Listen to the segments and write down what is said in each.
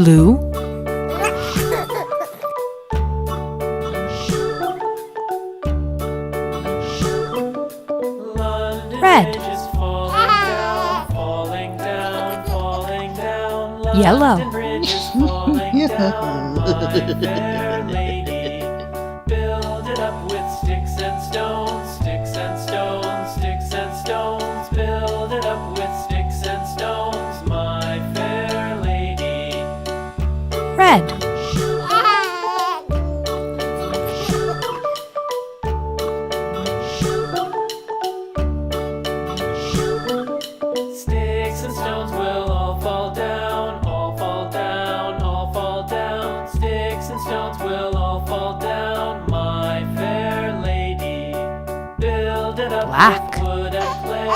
blue, red, yellow, Build it up with sticks and stones, sticks and stones, sticks and stones. Build it up with sticks and stones, my fair lady. red, Sticks and stones will all fall down, all fall down, all fall down. Sticks and stones will all fall down, my fair lady. Build it up black, with wood and clay,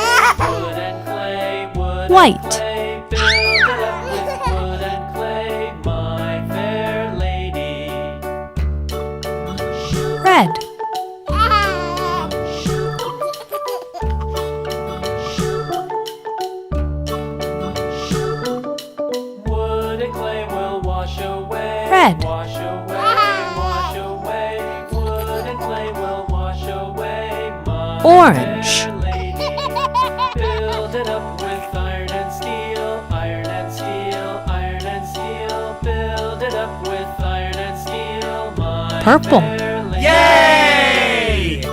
wood and clay, wood and white, clay. Build it up with wood and clay, my fair lady. red, Wood and clay will wash away, red, wash away, wash away. Wood and clay will wash away, my orange, fair lady. Build it up with iron and steel, iron and steel, iron and steel. Build it up with iron and steel, my purple, fair lady. Yay!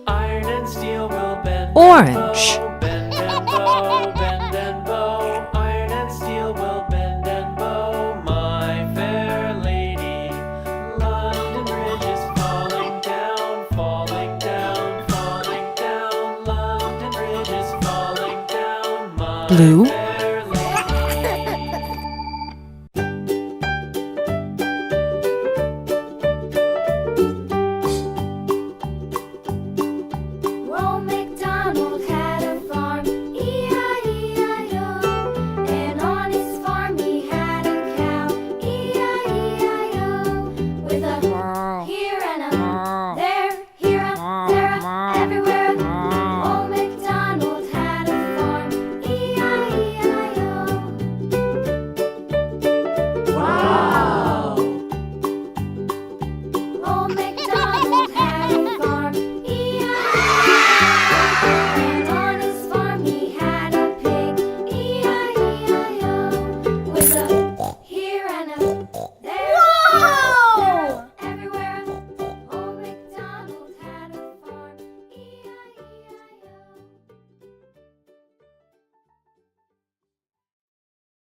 Iron and steel will bend orange, and bow, bend and bow, bend and bow. Iron and steel will bend and bow, my fair lady. London Bridge is falling down, falling down, falling down. London Bridge is falling down, my blue, fair